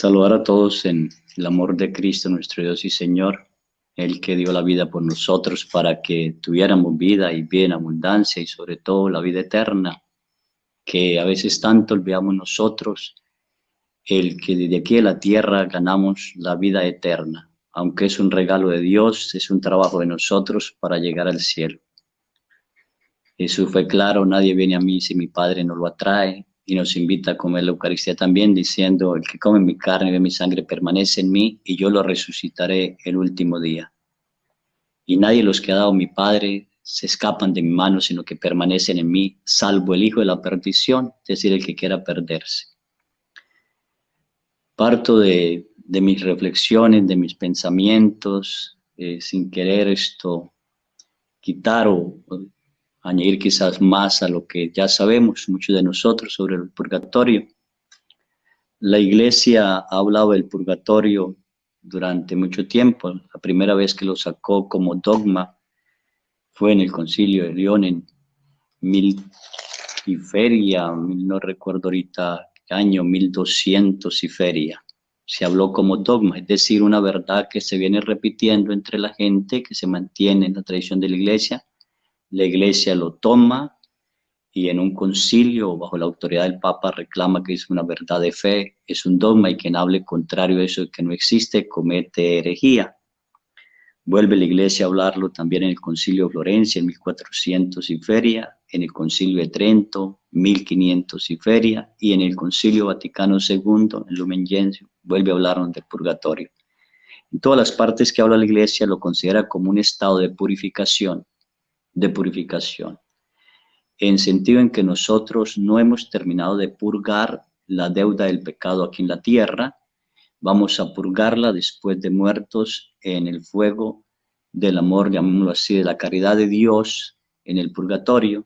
Saludar a todos en el amor de Cristo, nuestro Dios y Señor, el que dio la vida por nosotros para que tuviéramos vida y vida en abundancia y sobre todo la vida eterna, que a veces tanto olvidamos nosotros, el que desde aquí de la tierra ganamos la vida eterna, aunque es un regalo de Dios, es un trabajo de nosotros para llegar al cielo. Jesús fue claro: nadie viene a mí si mi Padre no lo atrae, y nos invita a comer la Eucaristía también, diciendo: el que come mi carne y bebe mi sangre permanece en mí, y yo lo resucitaré el último día. Y nadie de los que ha dado mi Padre se escapan de mi mano, sino que permanecen en mí, salvo el hijo de la perdición, es decir, el que quiera perderse. Parto de mis reflexiones, de mis pensamientos, sin querer quitar o añadir quizás más a lo que ya sabemos muchos de nosotros sobre el purgatorio. La Iglesia ha hablado del purgatorio durante mucho tiempo. La primera vez que lo sacó como dogma fue en el Concilio de León en mil y feria, no recuerdo ahorita qué año, 1200 y feria. Se habló como dogma, es decir, una verdad que se viene repitiendo entre la gente, que se mantiene en la tradición de la Iglesia. La Iglesia lo toma y en un concilio bajo la autoridad del Papa reclama que es una verdad de fe, es un dogma, y quien hable contrario a eso que no existe comete herejía. Vuelve la Iglesia a hablarlo también en el Concilio de Florencia en 1400 y feria, en el Concilio de Trento 1500 y feria, y en el Concilio Vaticano II en Lumen Gentium vuelve a hablar del purgatorio. En todas las partes que habla la Iglesia lo considera como un estado de purificación, en sentido en que nosotros no hemos terminado de purgar la deuda del pecado aquí en la tierra. Vamos a purgarla después de muertos en el fuego del amor, llamémoslo así, de la caridad de Dios en el purgatorio.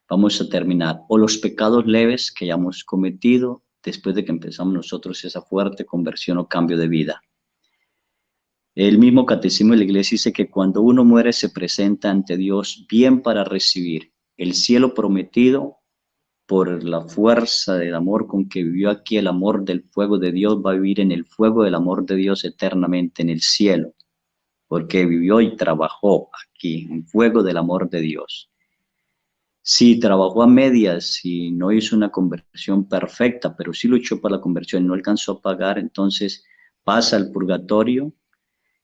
Vamos a terminar o los pecados leves que hayamos cometido después de que empezamos nosotros esa fuerte conversión o cambio de vida. El mismo Catecismo de la Iglesia dice que cuando uno muere se presenta ante Dios bien para recibir el cielo prometido por la fuerza del amor con que vivió aquí, el amor del fuego de Dios, va a vivir en el fuego del amor de Dios eternamente en el cielo, porque vivió y trabajó aquí, en fuego del amor de Dios. Si trabajó a medias, si no hizo una conversión perfecta, pero sí luchó para la conversión y no alcanzó a pagar, entonces pasa al purgatorio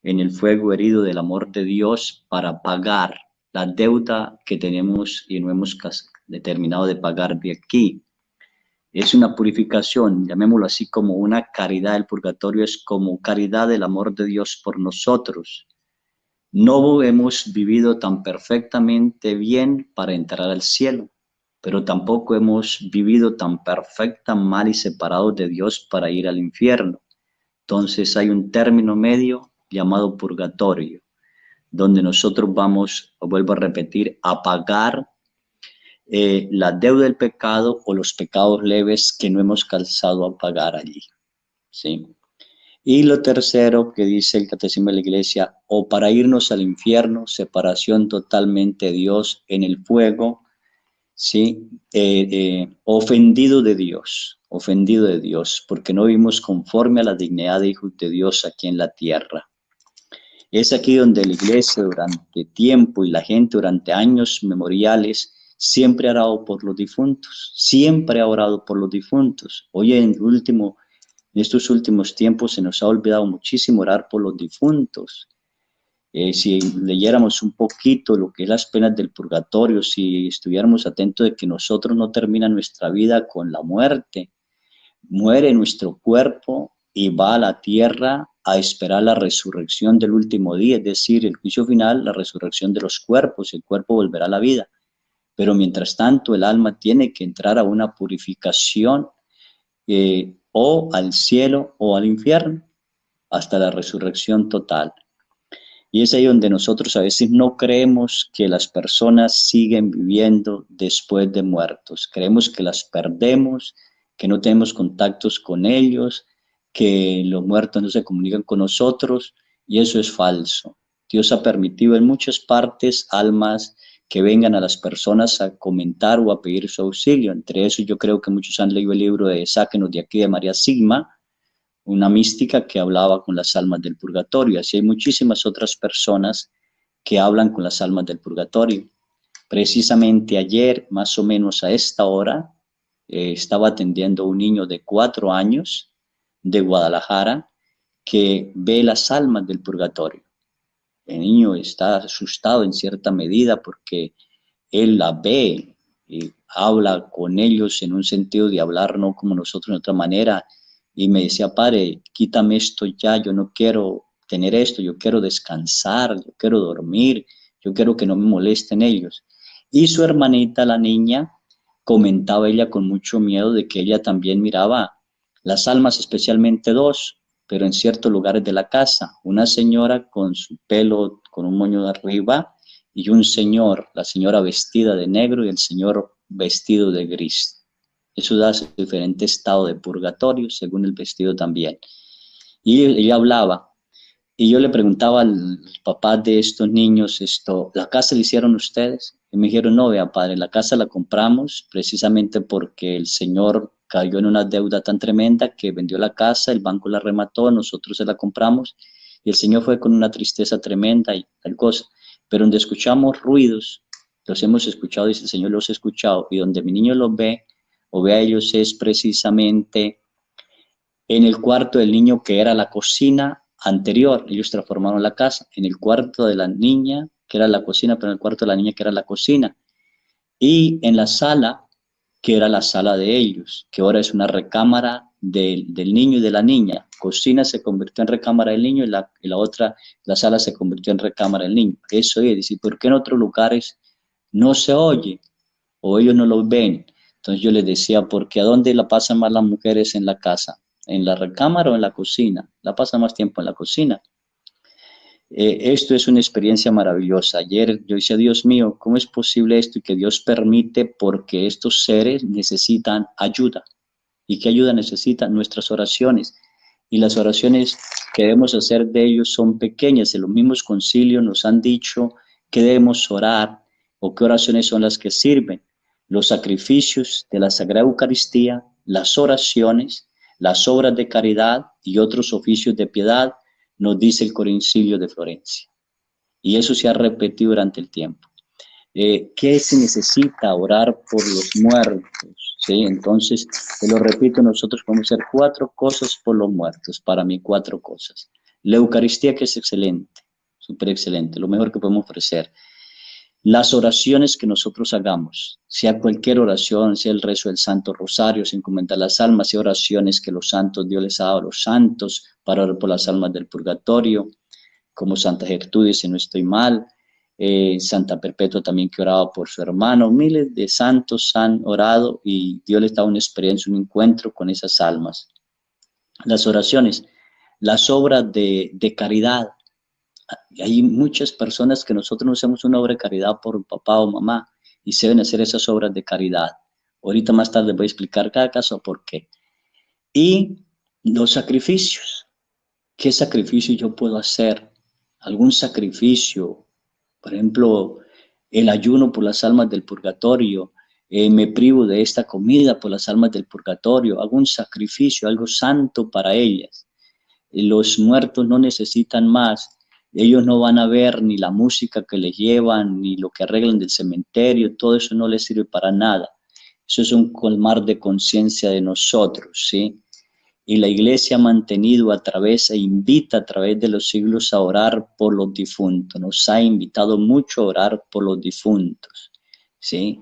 en el fuego herido del amor de Dios para pagar la deuda que tenemos y no hemos determinado de pagar de aquí. Es una purificación, llamémoslo así, como una caridad. El purgatorio es como caridad del amor de Dios por nosotros. No hemos vivido tan perfectamente bien para entrar al cielo, pero tampoco hemos vivido tan perfecta mal y separados de Dios para ir al infierno. Entonces hay un término medio llamado purgatorio, donde nosotros vamos, vuelvo a repetir, a pagar la deuda del pecado o los pecados leves que no hemos calzado a pagar allí, ¿sí? Y lo tercero que dice el Catecismo de la Iglesia: o para irnos al infierno, separación totalmente de Dios en el fuego, ¿sí? Ofendido de Dios, porque no vivimos conforme a la dignidad de hijos de Dios aquí en la tierra. Es aquí donde la Iglesia durante tiempo y la gente durante años memoriales siempre ha orado por los difuntos, siempre ha orado por los difuntos. Hoy en estos últimos tiempos se nos ha olvidado muchísimo orar por los difuntos. Si leyéramos un poquito lo que es las penas del purgatorio, si estuviéramos atentos de que nosotros no termina nuestra vida con la muerte, muere nuestro cuerpo y va a la tierra a esperar la resurrección del último día, es decir, el juicio final, la resurrección de los cuerpos, el cuerpo volverá a la vida. Pero mientras tanto el alma tiene que entrar a una purificación, o al cielo o al infierno, hasta la resurrección total. Y es ahí donde nosotros a veces no creemos que las personas siguen viviendo después de muertos. Creemos que las perdemos, que no tenemos contactos con ellos, que los muertos no se comunican con nosotros, y eso es falso. Dios ha permitido en muchas partes almas que vengan a las personas a comentar o a pedir su auxilio. Entre eso yo creo que muchos han leído el libro de Sáquenos de aquí de María Sigma, una mística que hablaba con las almas del purgatorio. Así hay muchísimas otras personas que hablan con las almas del purgatorio. Precisamente ayer, más o menos a esta hora, estaba atendiendo a un niño de 4 años de Guadalajara que ve las almas del purgatorio. El niño está asustado en cierta medida porque él la ve y habla con ellos en un sentido de hablar no como nosotros de otra manera. Y me decía, padre, quítame esto ya, yo no quiero tener esto, yo quiero descansar, yo quiero dormir, yo quiero que no me molesten ellos. Y su hermanita, la niña, comentaba ella con mucho miedo de que ella también miraba las almas, especialmente dos, pero en ciertos lugares de la casa. Una señora con su pelo, con un moño de arriba, y un señor, la señora vestida de negro y el señor vestido de gris. Eso da su diferente estado de purgatorio, según el vestido también. Y ella hablaba, y yo le preguntaba al papá de estos niños, ¿la casa la hicieron ustedes? Y me dijeron, no, vea padre, la casa la compramos precisamente porque el señor cayó en una deuda tan tremenda que vendió la casa, el banco la remató, nosotros se la compramos, y el señor fue con una tristeza tremenda y tal cosa. Pero donde escuchamos ruidos, los hemos escuchado, dice el Señor, los he escuchado, y donde mi niño los ve, o ve a ellos, es precisamente en el cuarto del niño que era la cocina anterior. Ellos transformaron la casa en el cuarto de la niña, que era la cocina, pero en el cuarto de la niña, que era la cocina. Y en la sala, que era la sala de ellos, que ahora es una recámara del niño y de la niña. Cocina se convirtió en recámara del niño y la otra, la sala se convirtió en recámara del niño. Eso es decir, ¿por qué en otros lugares no se oye o ellos no lo ven? Entonces yo les decía, porque ¿a dónde la pasan más las mujeres en la casa? ¿En la recámara o en la cocina? La pasan más tiempo en la cocina. Esto es una experiencia maravillosa. Ayer yo decía, Dios mío, ¿cómo es posible esto? Y que Dios permite porque estos seres necesitan ayuda. ¿Y qué ayuda necesitan? Nuestras oraciones. Y las oraciones que debemos hacer de ellos son pequeñas. En los mismos concilios nos han dicho que debemos orar o qué oraciones son las que sirven. Los sacrificios de la Sagrada Eucaristía, las oraciones, las obras de caridad y otros oficios de piedad, nos dice el Concilio de Florencia. Y eso se ha repetido durante el tiempo. ¿Qué se necesita? Orar por los muertos, ¿sí? Entonces, te lo repito, nosotros podemos hacer 4 cosas por los muertos, para mí 4 cosas. La Eucaristía, que es excelente, súper excelente, lo mejor que podemos ofrecer. Las oraciones que nosotros hagamos, sea cualquier oración, sea el rezo del Santo Rosario, sin comentar las almas, sea oraciones que los santos, Dios les ha dado a los santos para orar por las almas del purgatorio, como Santa Gertrudis, si no estoy mal, Santa Perpetua también que oraba por su hermano. Miles de santos han orado y Dios les da una experiencia, un encuentro con esas almas. Las oraciones, las obras de caridad. Hay muchas personas que nosotros no hacemos una obra de caridad por papá o mamá y se deben hacer esas obras de caridad. Ahorita más tarde voy a explicar cada caso por qué. Y los sacrificios. ¿Qué sacrificio yo puedo hacer? ¿Algún sacrificio? Por ejemplo, el ayuno por las almas del purgatorio. Me privo de esta comida por las almas del purgatorio. Hago un sacrificio, algo santo para ellas. Los muertos no necesitan más. Ellos no van a ver ni la música que les llevan, ni lo que arreglan del cementerio. Todo eso no les sirve para nada. Eso es un colmar de conciencia de nosotros, ¿sí? Y la Iglesia ha mantenido a través e invita a través de los siglos a orar por los difuntos. Nos ha invitado mucho a orar por los difuntos, ¿sí?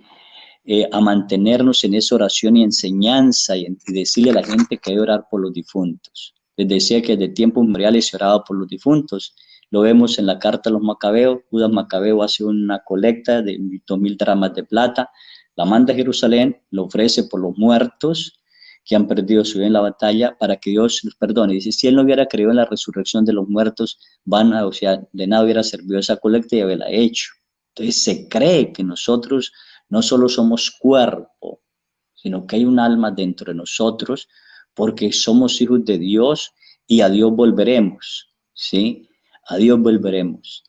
A mantenernos en esa oración y enseñanza y decirle a la gente que hay que orar por los difuntos. Les decía que desde tiempos memoriales se oraba por los difuntos. Lo vemos en la carta a los Macabeos. Judas Macabeo hace una colecta de 2.000 dramas de plata, la manda a Jerusalén, lo ofrece por los muertos que han perdido su vida en la batalla, para que Dios los perdone. Dice, si él no hubiera creído en la resurrección de los muertos, o sea, de nada hubiera servido esa colecta y haberla hecho. Entonces se cree que nosotros no solo somos cuerpo, sino que hay un alma dentro de nosotros, porque somos hijos de Dios y a Dios volveremos, ¿sí? A Dios volveremos.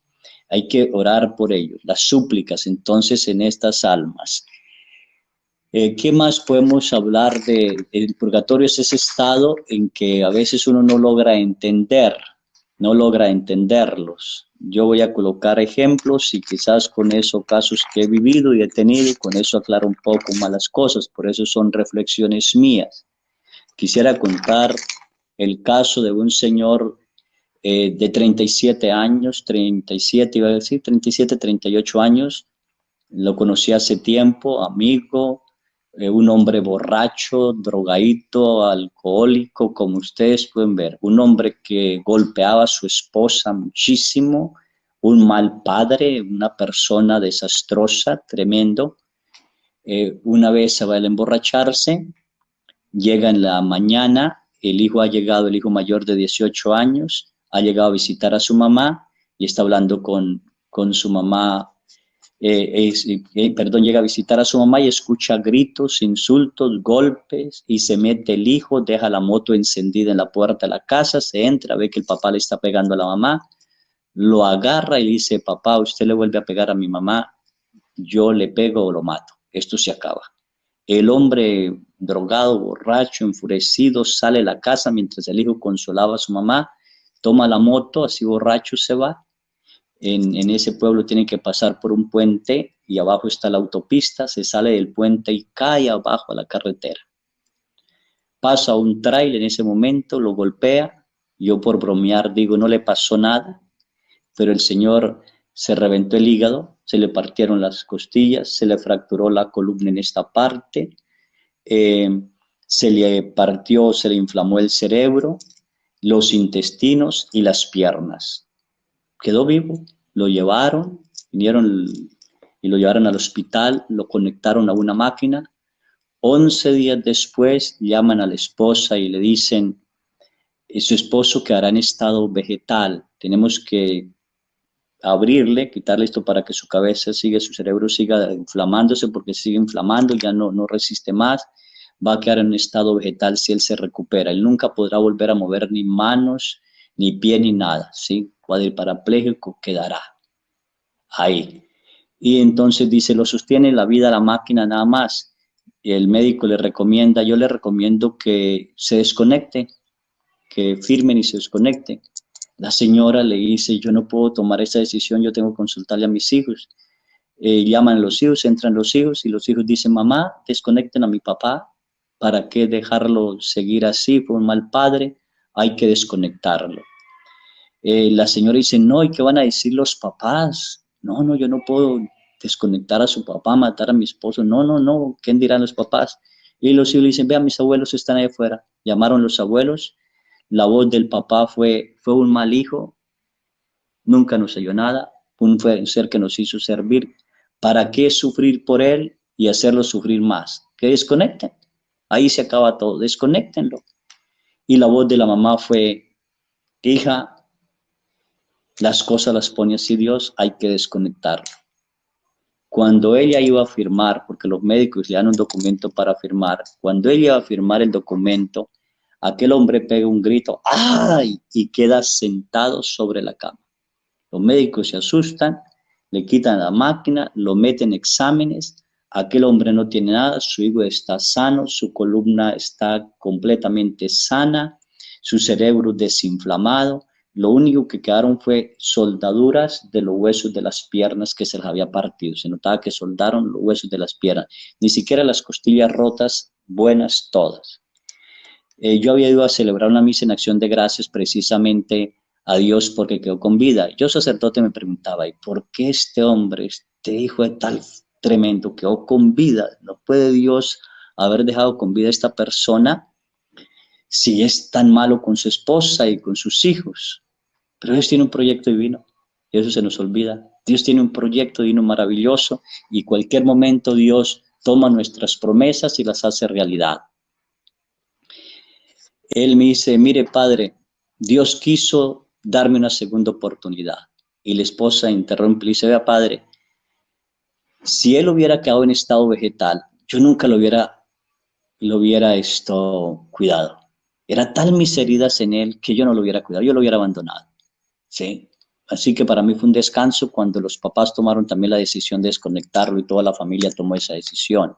Hay que orar por ellos, las súplicas entonces en estas almas. ¿Qué más podemos hablar de el purgatorio? Es ese estado en que a veces uno no logra entender, no logra entenderlos. Yo voy a colocar ejemplos y quizás con eso casos que he vivido y he tenido y con eso aclaro un poco más las cosas, por eso son reflexiones mías. Quisiera contar el caso de un señor de 37 años, 37 iba a decir, 37, 38 años, lo conocí hace tiempo, amigo, un hombre borracho, drogadito, alcohólico, como ustedes pueden ver, un hombre que golpeaba a su esposa muchísimo, un mal padre, una persona desastrosa, tremendo. Una vez se va a emborracharse, llega en la mañana, el hijo ha llegado, el hijo mayor de 18 años, ha llegado a visitar a su mamá y está hablando con su mamá, perdón, llega a visitar a su mamá y escucha gritos, insultos, golpes y se mete el hijo, deja la moto encendida en la puerta de la casa, se entra, ve que el papá le está pegando a la mamá, lo agarra y dice, papá, usted le vuelve a pegar a mi mamá, yo le pego o lo mato, esto se acaba. El hombre drogado, borracho, enfurecido, sale de la casa mientras el hijo consolaba a su mamá, toma la moto, así borracho se va. En ese pueblo tiene que pasar por un puente y abajo está la autopista, se sale del puente y cae abajo a la carretera. Pasa un tráiler en ese momento, lo golpea, yo por bromear digo no le pasó nada, pero el señor se reventó el hígado, se le partieron las costillas, se le fracturó la columna en esta parte, eh, se le partió, se le inflamó el cerebro, los intestinos y las piernas. Quedó vivo, lo llevaron, vinieron y lo llevaron al hospital, lo conectaron a una máquina. 11 días después llaman a la esposa y le dicen, su esposo quedará en estado vegetal, tenemos que abrirle, quitarle esto para que su cabeza siga, su cerebro siga inflamándose porque sigue inflamando, ya no resiste más, va a quedar en un estado vegetal si él se recupera. Él nunca podrá volver a mover ni manos, ni pie, ni nada, ¿sí? Cuadriparapléjico quedará ahí. Y entonces dice, lo sostiene la vida la máquina nada más. Y el médico le recomienda, yo le recomiendo que se desconecte, que firmen y se desconecten. La señora le dice, yo no puedo tomar esa decisión, yo tengo que consultarle a mis hijos. Llaman a los hijos, entran los hijos y los hijos dicen, mamá, desconecten a mi papá, ¿para qué dejarlo seguir así? Fue un mal padre, hay que desconectarlo. La señora dice, no, ¿y qué van a decir los papás? No, yo no puedo desconectar a su papá, matar a mi esposo. No, ¿qué dirán los papás? Y los hijos le dicen, vean, mis abuelos están ahí afuera. Llamaron los abuelos, la voz del papá fue un mal hijo, nunca nos oyó nada, fue un ser que nos hizo servir. ¿Para qué sufrir por él y hacerlo sufrir más? Que desconecten. Ahí se acaba todo, desconectenlo. Y la voz de la mamá fue, hija, las cosas las pone así Dios, hay que desconectarlo. Cuando ella iba a firmar, porque los médicos le dan un documento para firmar, cuando ella iba a firmar el documento, aquel hombre pega un grito, ¡ay! Y queda sentado sobre la cama. Los médicos se asustan, le quitan la máquina, lo meten en exámenes, aquel hombre no tiene nada, su hígado está sano, su columna está completamente sana, su cerebro desinflamado, lo único que quedaron fue soldaduras de los huesos de las piernas que se les había partido, se notaba que soldaron los huesos de las piernas, ni siquiera las costillas rotas, buenas todas. Yo había ido a celebrar una misa en acción de gracias precisamente a Dios porque quedó con vida. Yo sacerdote me preguntaba, ¿y por qué este hombre, este hijo de tal tremendo, quedó con vida? ¿No puede Dios haber dejado con vida a esta persona si es tan malo con su esposa y con sus hijos? Pero Dios tiene un proyecto divino y eso se nos olvida. Dios tiene un proyecto divino maravilloso y cualquier momento Dios toma nuestras promesas y las hace realidad. Él me dice, mire padre, Dios quiso darme una segunda oportunidad. Y la esposa interrumpe y dice, vea padre, si él hubiera quedado en estado vegetal, yo nunca lo hubiera cuidado. Era tal mis heridas en él que yo no lo hubiera cuidado, yo lo hubiera abandonado. ¿Sí? Así que para mí fue un descanso cuando los papás tomaron también la decisión de desconectarlo y toda la familia tomó esa decisión.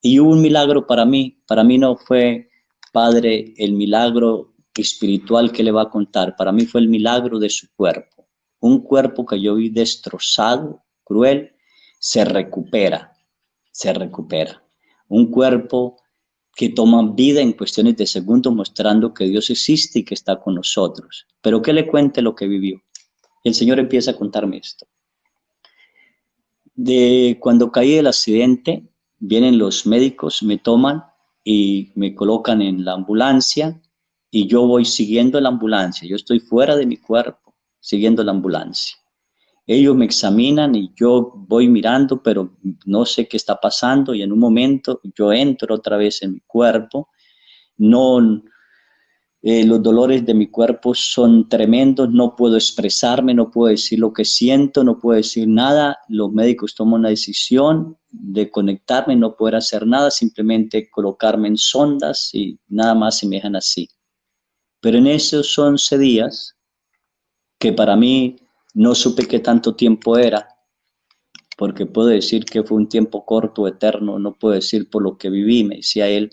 Y hubo un milagro para mí no fue, padre, el milagro espiritual que le va a contar, para mí fue el milagro de su cuerpo. Un cuerpo que yo vi destrozado, cruel, se recupera, se recupera. Un cuerpo que toma vida en cuestiones de segundos, mostrando que Dios existe y que está con nosotros. Pero que le cuente lo que vivió. El Señor empieza a contarme esto. De cuando caí del accidente, vienen los médicos, me toman y me colocan en la ambulancia y yo voy siguiendo la ambulancia. Yo estoy fuera de mi cuerpo, siguiendo la ambulancia. Ellos me examinan y yo voy mirando, pero no sé qué está pasando y en un momento yo entro otra vez en mi cuerpo. No, los dolores de mi cuerpo son tremendos, no puedo expresarme, no puedo decir lo que siento, no puedo decir nada. Los médicos toman una decisión de conectarme, no poder hacer nada, simplemente colocarme en sondas y nada más y me dejan así. Pero en esos 11 días, que para mí no supe qué tanto tiempo era, porque puedo decir que fue un tiempo corto, eterno, no puedo decir por lo que viví, me decía él.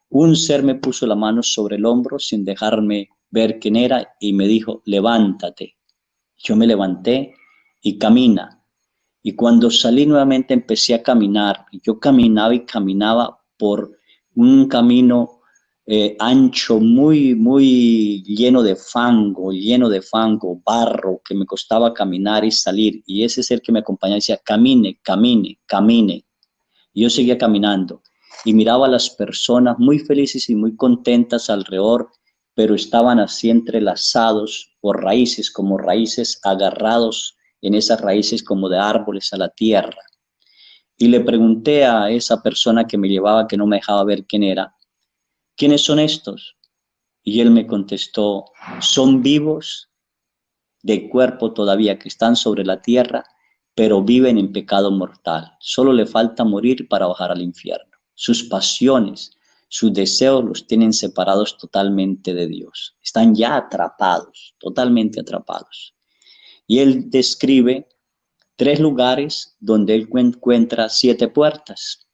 Un ser me puso la mano sobre el hombro sin dejarme ver quién era y me dijo, levántate. Yo me levanté y camina. Y cuando salí nuevamente empecé a caminar. Yo caminaba y caminaba por un camino ancho, muy lleno de fango, barro, que me costaba caminar y salir. Y ese ser que me acompañaba decía, camine, camine, camine. Y yo seguía caminando y miraba a las personas muy felices y muy contentas alrededor, pero estaban así entrelazados por raíces, como raíces agarrados en esas raíces como de árboles a la tierra. Y le pregunté a esa persona que me llevaba, que no me dejaba ver quién era, ¿quiénes son estos? Y él me contestó, son vivos de cuerpo todavía que están sobre la tierra, pero viven en pecado mortal. Solo le falta morir para bajar al infierno. Sus pasiones, sus deseos los tienen separados totalmente de Dios. Están ya atrapados, totalmente atrapados. Y él describe 3 lugares donde él encuentra 7 puertas.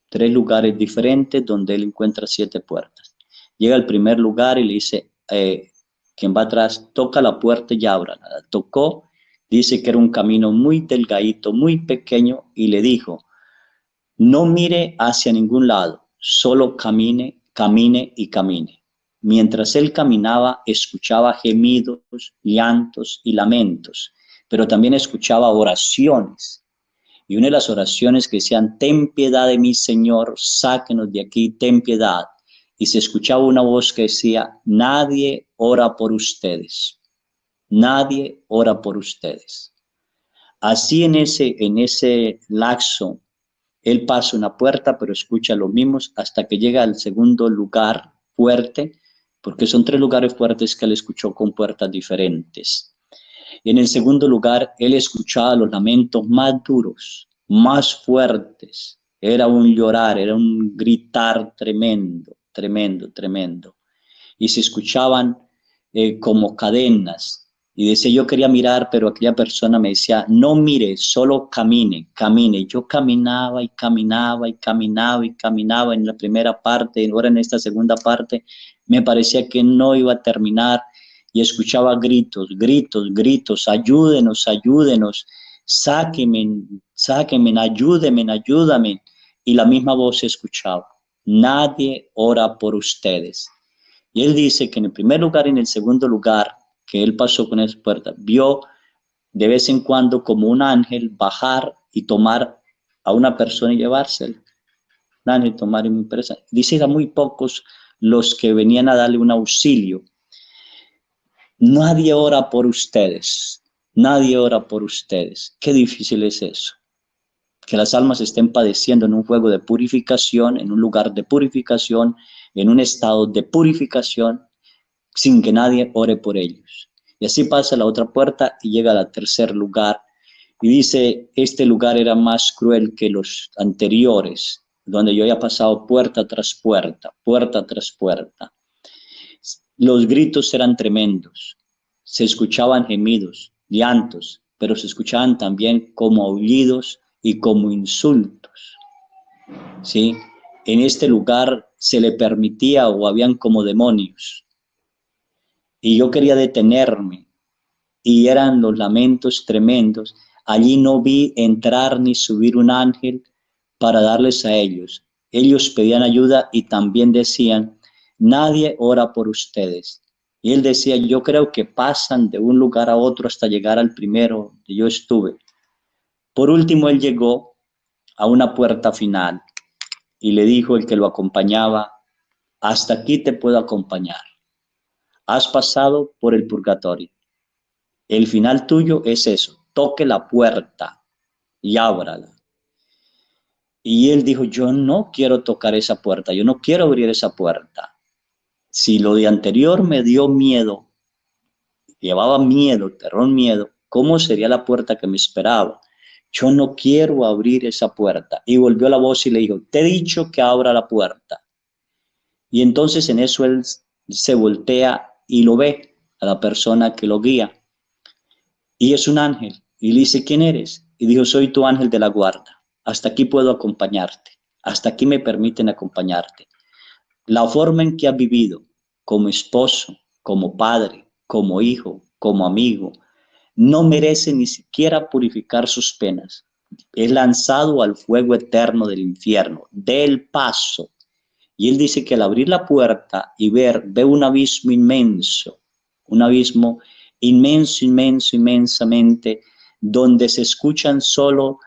3 lugares diferentes donde él encuentra 7 puertas. Llega al primer lugar y le dice, quien va atrás, toca la puerta y ábrala. La tocó, dice que era un camino muy delgadito, muy pequeño, y le dijo, no mire hacia ningún lado, solo camine, camine y camine. Mientras él caminaba, escuchaba gemidos, llantos y lamentos, pero también escuchaba oraciones. Y una de las oraciones que decían, ten piedad de mí, Señor, sáquenos de aquí, ten piedad. Y se escuchaba una voz que decía, nadie ora por ustedes, nadie ora por ustedes. Así en ese lapso, él pasa una puerta, pero escucha los mismos hasta que llega al segundo lugar fuerte, porque son 3 lugares fuertes que él escuchó con puertas diferentes. En el segundo lugar, él escuchaba los lamentos más duros, más fuertes. Era un llorar, era un gritar tremendo, tremendo, tremendo. Y se escuchaban como cadenas. Y decía, yo quería mirar, pero aquella persona me decía, no mire, solo camine, camine. Yo caminaba y caminaba y caminaba y caminaba en la primera parte, y ahora en esta segunda parte, me parecía que no iba a terminar y escuchaba gritos, gritos, gritos, ayúdenos, ayúdenos, sáquenme, sáquenme, ayúdenme, ayúdame. Y la misma voz se escuchaba, nadie ora por ustedes. Y él dice que en el primer lugar y en el segundo lugar que él pasó con esa puerta, vio de vez en cuando como un ángel bajar y tomar a una persona y llevársela. Un ángel tomar y muy presa. Dice, eran muy pocos los que venían a darle un auxilio. Nadie ora por ustedes, nadie ora por ustedes. Qué difícil es eso. Que las almas estén padeciendo en un juego de purificación, en un lugar de purificación, en un estado de purificación, sin que nadie ore por ellos. Y así pasa la otra puerta y llega al tercer lugar. Y dice, este lugar era más cruel que los anteriores, donde yo había pasado puerta tras puerta, puerta tras puerta. Los gritos eran tremendos, se escuchaban gemidos, llantos, pero se escuchaban también como aullidos y como insultos. ¿sí? En este lugar se le permitía o habían como demonios. Y yo quería detenerme y eran los lamentos tremendos. Allí no vi entrar ni subir un ángel para darles a ellos. Ellos pedían ayuda y también decían, nadie ora por ustedes. Y él decía, yo creo que pasan de un lugar a otro hasta llegar al primero que yo estuve. Por último, él llegó a una puerta final y le dijo el que lo acompañaba, hasta aquí te puedo acompañar. Has pasado por el purgatorio. El final tuyo es eso, toque la puerta y ábrala. Y él dijo, yo no quiero tocar esa puerta, yo no quiero abrir esa puerta. Si lo de anterior me dio miedo, llevaba miedo, terror, miedo, ¿cómo sería la puerta que me esperaba? Yo no quiero abrir esa puerta. Y volvió la voz y le dijo, te he dicho que abra la puerta. Y entonces en eso él se voltea y lo ve a la persona que lo guía. Y es un ángel. Y le dice, ¿quién eres? Y dijo, soy tu ángel de la guarda. Hasta aquí puedo acompañarte. Hasta aquí me permiten acompañarte. La forma en que has vivido como esposo, como padre, como hijo, como amigo, no merece ni siquiera purificar sus penas. Es lanzado al fuego eterno del infierno. Del paso. Y él dice que al abrir la puerta y ve un abismo inmenso, un abismo inmenso, inmenso, inmensamente, donde se escuchan solo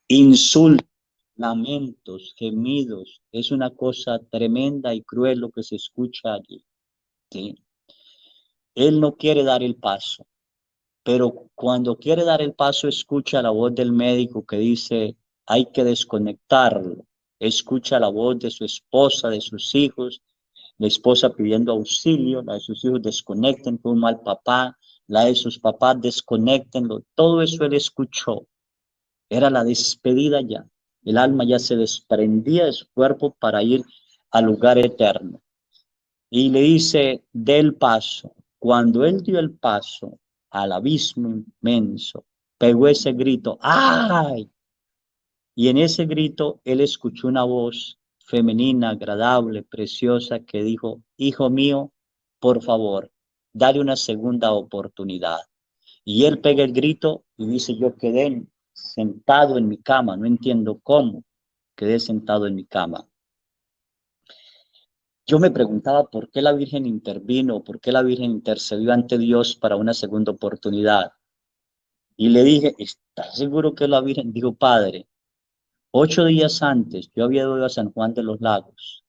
insultos, lamentos, gemidos. Es una cosa tremenda y cruel lo que se escucha allí, ¿sí? Él no quiere dar el paso, pero cuando quiere dar el paso escucha la voz del médico que dice, hay que desconectarlo. Escucha la voz de su esposa, de sus hijos, la esposa pidiendo auxilio, la de sus hijos desconecten, fue un mal papá, la de sus papás desconectenlo, todo eso él escuchó, era la despedida ya, el alma ya se desprendía de su cuerpo para ir al lugar eterno. Y le dice, dé el paso. Cuando él dio el paso al abismo inmenso, pegó ese grito, ¡ay! Y en ese grito él escuchó una voz femenina, agradable, preciosa, que dijo, hijo mío, por favor, dale una segunda oportunidad. Y él pega el grito y dice, yo quedé sentado en mi cama, no entiendo cómo, quedé sentado en mi cama. Yo me preguntaba por qué la Virgen intervino, por qué la Virgen intercedió ante Dios para una segunda oportunidad. Y le dije, ¿estás seguro que la Virgen? Digo, Padre, 8 días antes yo había ido a San Juan de los Lagos,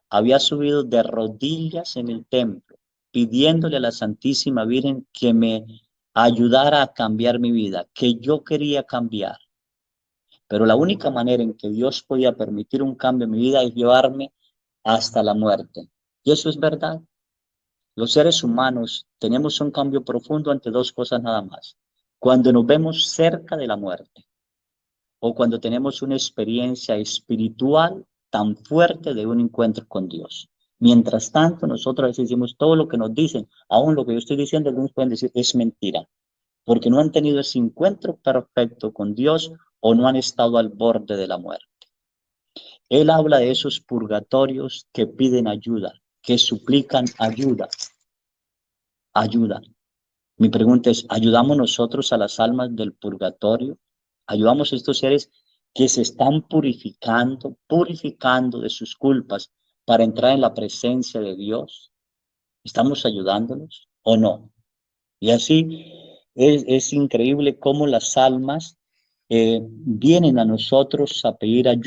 había subido de rodillas en el templo, pidiéndole a la Santísima Virgen que me ayudara a cambiar mi vida, que yo quería cambiar. Pero la única manera en que Dios podía permitir un cambio en mi vida es llevarme hasta la muerte. Y eso es verdad. Los seres humanos tenemos un cambio profundo ante dos cosas nada más. Cuando nos vemos cerca de la muerte o cuando tenemos una experiencia espiritual tan fuerte de un encuentro con Dios. Mientras tanto, nosotros a veces decimos todo lo que nos dicen, aún lo que yo estoy diciendo, algunos pueden decir es mentira, porque no han tenido ese encuentro perfecto con Dios o no han estado al borde de la muerte. Él habla de esos purgatorios que piden ayuda, que suplican ayuda, ayuda. Mi pregunta es, ¿ayudamos nosotros a las almas del purgatorio? ¿Ayudamos a estos seres que se están purificando de sus culpas para entrar en la presencia de Dios? ¿Estamos ayudándolos o no? Y así es increíble cómo las almas vienen a nosotros a pedir ayuda.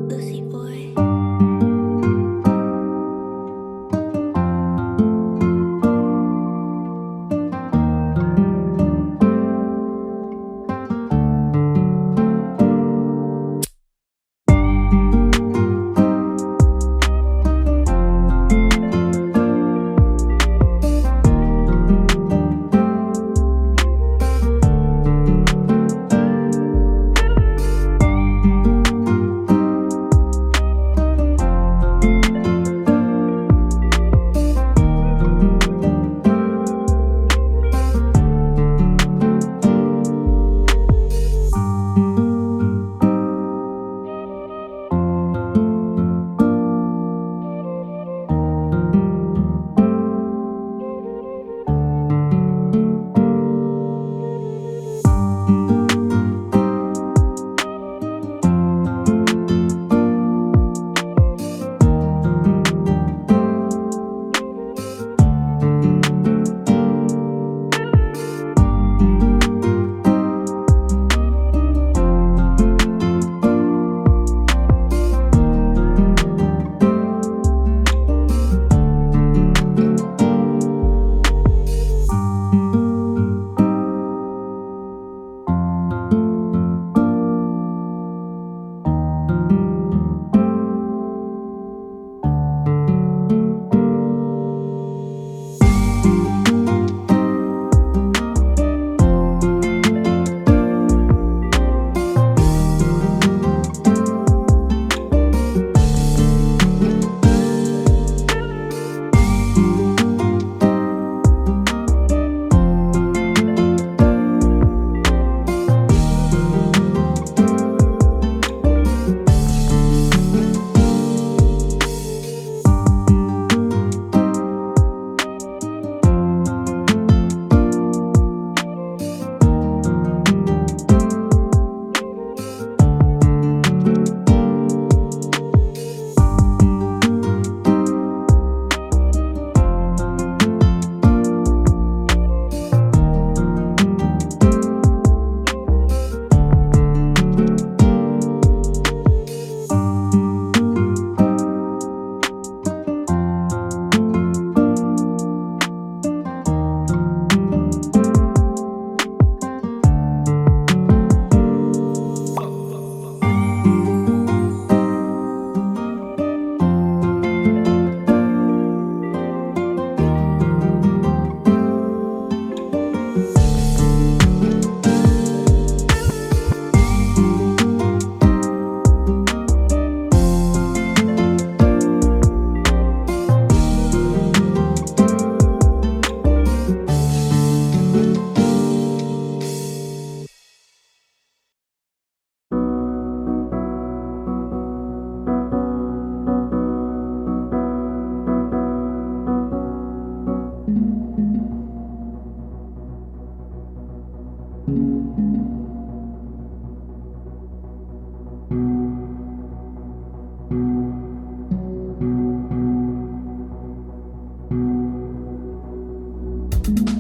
Lucy boy. Thank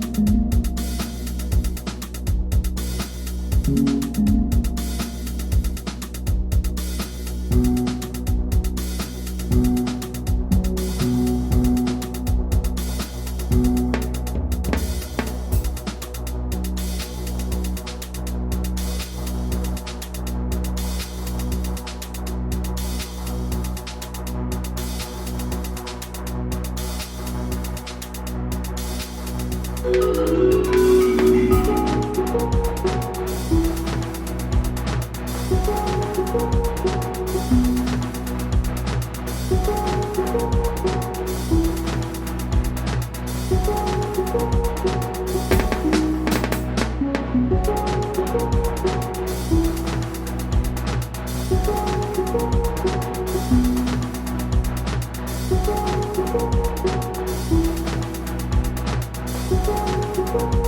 you.